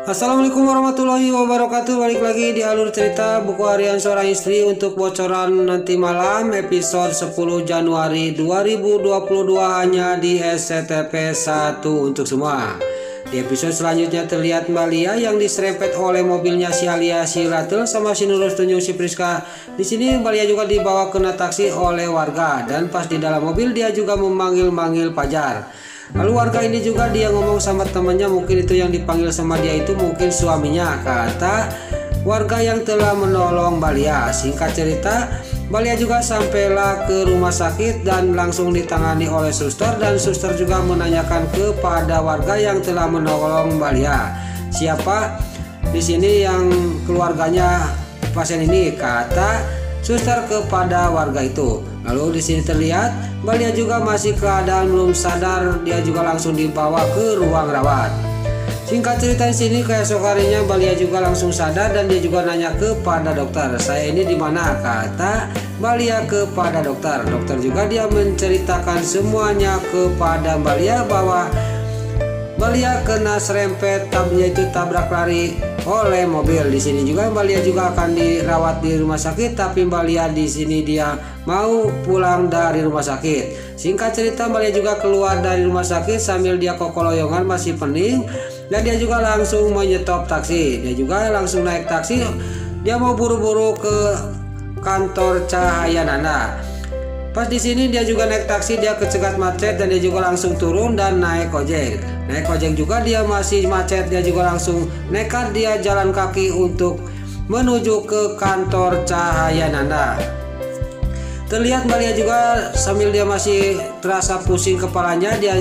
Assalamualaikum warahmatullahi wabarakatuh. Balik lagi di alur cerita buku harian seorang istri untuk bocoran nanti malam episode 10 Januari 2022 hanya di SCTV 1 untuk semua. Di episode selanjutnya terlihat Mbak Lia yang diserempet oleh mobilnya si Alia, si Ratel sama si Nurul Tunjung, si Priska. Di sini Mbak Lia juga dibawa kena taksi oleh warga dan pas di dalam mobil dia juga memanggil-manggil Pajar. Lalu warga ini juga dia ngomong sama temannya, mungkin itu yang dipanggil sama dia itu mungkin suaminya, kata warga yang telah menolong Mbak Lia. Singkat cerita, Mbak Lia juga sampailah ke rumah sakit dan langsung ditangani oleh suster, dan suster juga menanyakan kepada warga yang telah menolong Mbak Lia, siapa di sini yang keluarganya pasien ini, kata suster kepada warga itu. Lalu di sini terlihat Mbak Lia juga masih keadaan belum sadar, dia juga langsung dibawa ke ruang rawat. Singkat cerita di sini keesok harinya Mbak Lia juga langsung sadar dan dia juga nanya kepada dokter, saya ini di mana, kata Mbak Lia kepada dokter. Dokter juga dia menceritakan semuanya kepada Mbak Lia bahwa Mbak Lia kena serempet, yaitu tabrak lari oleh mobil. Di sini juga Mbak Lia juga akan dirawat di rumah sakit, tapi Mbak Lia di sini dia mau pulang dari rumah sakit. Singkat cerita Mbak Lia juga keluar dari rumah sakit sambil dia kokoloyongan masih pening, dan dia juga langsung menyetop taksi. Dia juga langsung naik taksi, dia mau buru-buru ke kantor Cahaya Nana. Pas di sini dia juga naik taksi, dia kecegat macet dan dia juga langsung turun dan naik ojek. Naik ojek juga dia masih macet, dia juga langsung nekat dia jalan kaki untuk menuju ke kantor Cahaya Nanda. Terlihat Mbak Lia juga sambil dia masih terasa pusing kepalanya, dia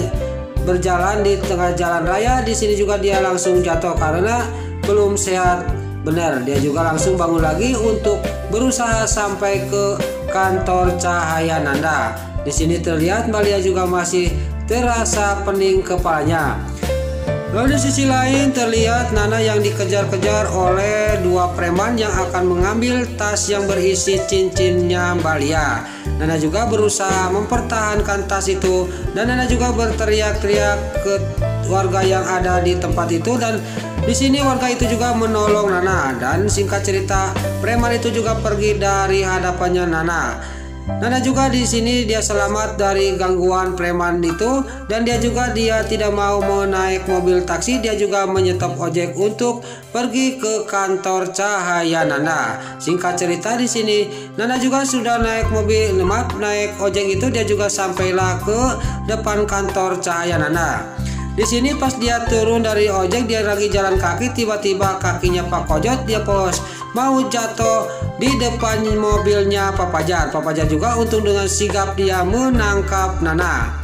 berjalan di tengah jalan raya. Di sini juga dia langsung jatuh karena belum sehat benar. Dia juga langsung bangun lagi untuk berusaha sampai ke kantor Cahaya Nanda. Di sini terlihat Mbak Lia juga masih terasa pening kepalanya. Lalu di sisi lain terlihat Nana yang dikejar-kejar oleh dua preman yang akan mengambil tas yang berisi cincinnya Mbak Lia. Nana juga berusaha mempertahankan tas itu dan Nana juga berteriak-teriak ke warga yang ada di tempat itu, dan di sini warga itu juga menolong Nana, dan singkat cerita preman itu juga pergi dari hadapannya Nana. Nana juga di sini dia selamat dari gangguan preman itu, dan dia tidak mau naik mobil taksi, dia juga menyetop ojek untuk pergi ke kantor Cahaya Nanda. Singkat cerita di sini Nana juga sudah naik naik ojek itu, dia juga sampailah ke depan kantor Cahaya Nanda. Di sini pas dia turun dari ojek, dia lagi jalan kaki, tiba-tiba kakinya Pak Kojot dia mau jatuh di depan mobilnya Pak Pajar. Pak Pajar juga untung dengan sigap dia menangkap Nana.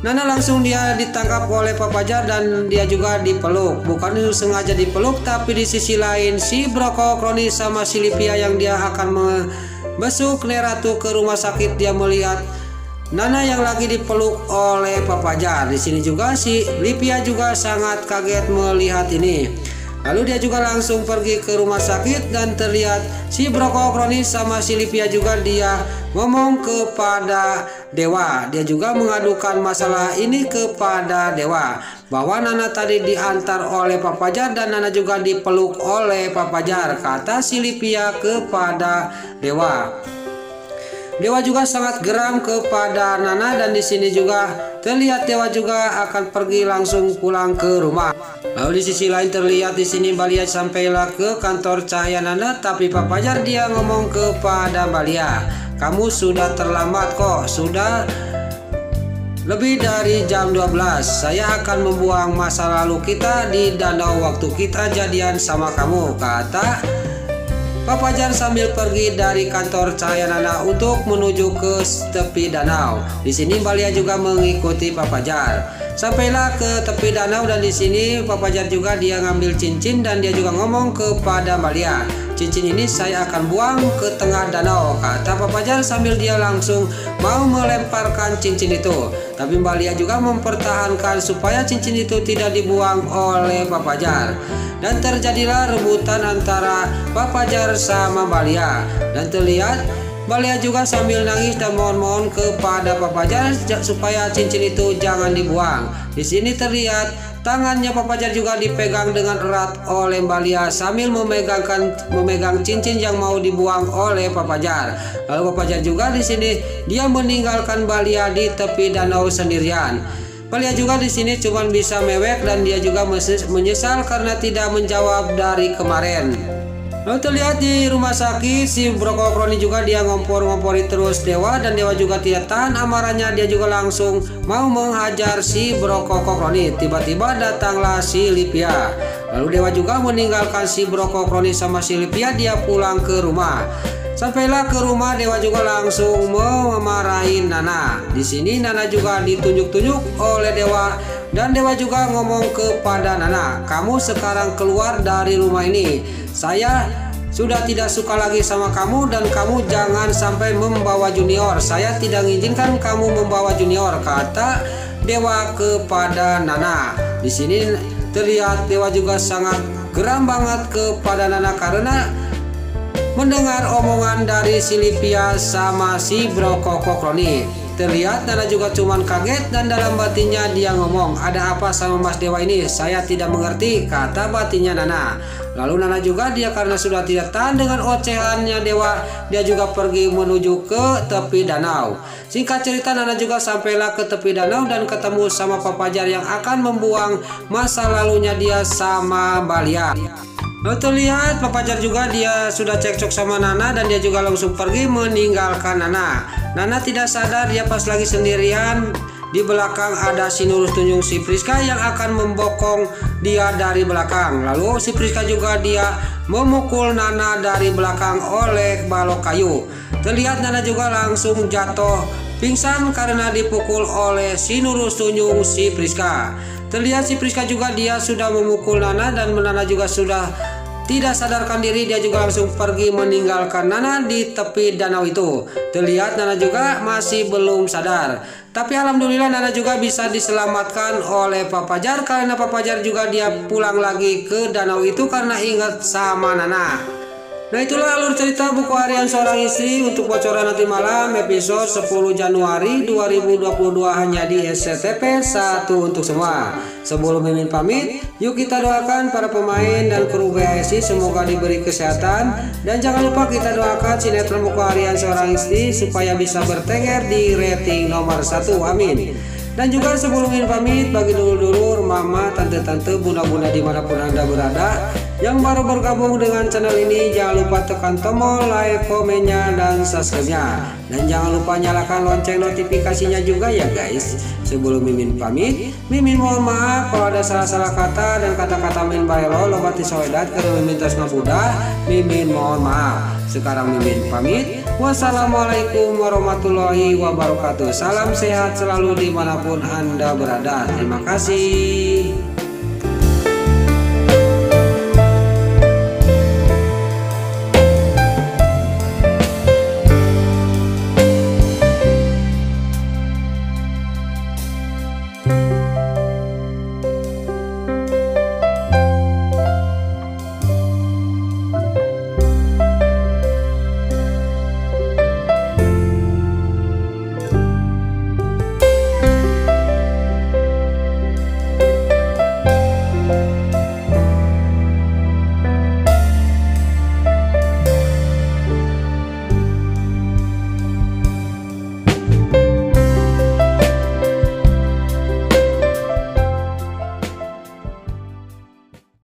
Nana langsung dia ditangkap oleh Pak Pajar dan dia juga dipeluk. Bukan sengaja dipeluk, tapi di sisi lain si Broko Kroni sama si Lipia yang dia akan membesuk Neratu ke rumah sakit, dia melihat Nana yang lagi dipeluk oleh Pak Pajar. Di sini juga si Lipia juga sangat kaget melihat ini. Lalu dia juga langsung pergi ke rumah sakit dan terlihat si Broko Kroni sama si Lipia juga dia ngomong kepada Dewa. Dia juga mengadukan masalah ini kepada Dewa, bahwa Nana tadi diantar oleh Pak Pajar dan Nana juga dipeluk oleh Pak Pajar, kata si Lipia kepada Dewa. Dewa juga sangat geram kepada Nana, dan di sini juga terlihat Dewa juga akan pergi langsung pulang ke rumah. Lalu di sisi lain terlihat di sini Mbak Lia sampailah ke kantor Cahaya Nanda, tapi Pak Pajar dia ngomong kepada Mbak Lia, kamu sudah terlambat kok, sudah lebih dari jam 12. Saya akan membuang masa lalu kita di danau waktu kita jadian sama kamu, kata Pak Pajar sambil pergi dari kantor Cahaya Nana untuk menuju ke tepi danau. Di sini Mbak Lia juga mengikuti Pak Pajar. Sampailah ke tepi danau, dan di sini Pak Pajar juga dia ngambil cincin dan dia juga ngomong kepada Mbak Lia, cincin ini saya akan buang ke tengah danau, kata Pak Pajar sambil dia langsung mau melemparkan cincin itu. Tapi Mbak Lia juga mempertahankan supaya cincin itu tidak dibuang oleh Pak Pajar. Dan terjadilah rebutan antara Pak Pajar sama Mbak Lia. Dan terlihat Mbak Lia juga sambil nangis dan mohon-mohon kepada Pak Pajar supaya cincin itu jangan dibuang. Di sini terlihat Tangannya Papajar juga dipegang dengan erat oleh Mbak Lia sambil memegang cincin yang mau dibuang oleh Papajar. Lalu Papajar juga di sini dia meninggalkan Mbak Lia di tepi danau sendirian. Mbak Lia juga di sini cuma bisa mewek dan dia juga menyesal karena tidak menjawab dari kemarin. Lalu terlihat di rumah sakit si Brokokroni juga dia ngompor-ngompori terus Dewa, dan Dewa juga tidak tahan amarahnya, dia juga langsung mau menghajar si Brokokroni. Tiba-tiba datanglah si Lipia. Lalu Dewa juga meninggalkan si Brokokroni sama si Lipia, dia pulang ke rumah. Sampailah ke rumah, Dewa juga langsung memarahi Nana. Di sini Nana juga ditunjuk-tunjuk oleh Dewa, dan Dewa juga ngomong kepada Nana, "Kamu sekarang keluar dari rumah ini. Saya sudah tidak suka lagi sama kamu dan kamu jangan sampai membawa Junior. Saya tidak mengizinkan kamu membawa Junior," kata Dewa kepada Nana. Di sini terlihat Dewa juga sangat geram banget kepada Nana karena mendengar omongan dari si Lipia sama si Brokokroni. Terlihat Nana juga cuman kaget dan dalam batinnya dia ngomong, "Ada apa sama Mas Dewa ini? Saya tidak mengerti," kata batinnya Nana. Lalu Nana juga dia karena sudah tidak tahan dengan ocehannya Dewa, dia juga pergi menuju ke tepi danau. Singkat cerita, Nana juga sampailah ke tepi danau dan ketemu sama Papajar yang akan membuang masa lalunya dia sama Mbak Lia. Lalu terlihat Papajar juga dia sudah cekcok sama Nana dan dia juga langsung pergi meninggalkan Nana. Nana tidak sadar dia pas lagi sendirian, di belakang ada si Nurus Tunjung si Priska yang akan membokong dia dari belakang. Lalu si Priska juga dia memukul Nana dari belakang oleh balok kayu. Terlihat Nana juga langsung jatuh pingsan karena dipukul oleh si Nurus Tunjung si Priska. Terlihat si Priska juga dia sudah memukul Nana dan Nana juga sudah tidak sadarkan diri, dia juga langsung pergi meninggalkan Nana di tepi danau itu. Terlihat Nana juga masih belum sadar. Tapi alhamdulillah Nana juga bisa diselamatkan oleh Papajar karena Papajar juga dia pulang lagi ke danau itu karena ingat sama Nana. Nah, itulah alur cerita buku harian seorang istri untuk bocoran nanti malam episode 10 Januari 2022 hanya di SCTP 1 untuk semua. Sebelum Mimin pamit, yuk kita doakan para pemain dan kru BHSI semoga diberi kesehatan, dan jangan lupa kita doakan sinetron buku harian seorang istri supaya bisa bertengger di rating nomor 1. Amin. Dan juga sebelum Mimin pamit, bagi dulur-dulur, mama, tante-tante, bunda-bunda dimanapun Anda berada yang baru bergabung dengan channel ini, jangan lupa tekan tombol like, komennya, dan subscribe-nya. Dan jangan lupa nyalakan lonceng notifikasinya juga ya guys. Sebelum Mimin pamit, Mimin mohon maaf kalau ada salah-salah kata dan kata-kata min baelo lobati soedat karena Mimin tos ngabudah. Mimin mohon maaf. Sekarang Mimin pamit. Wassalamualaikum warahmatullahi wabarakatuh. Salam sehat selalu dimanapun Anda berada. Terima kasih.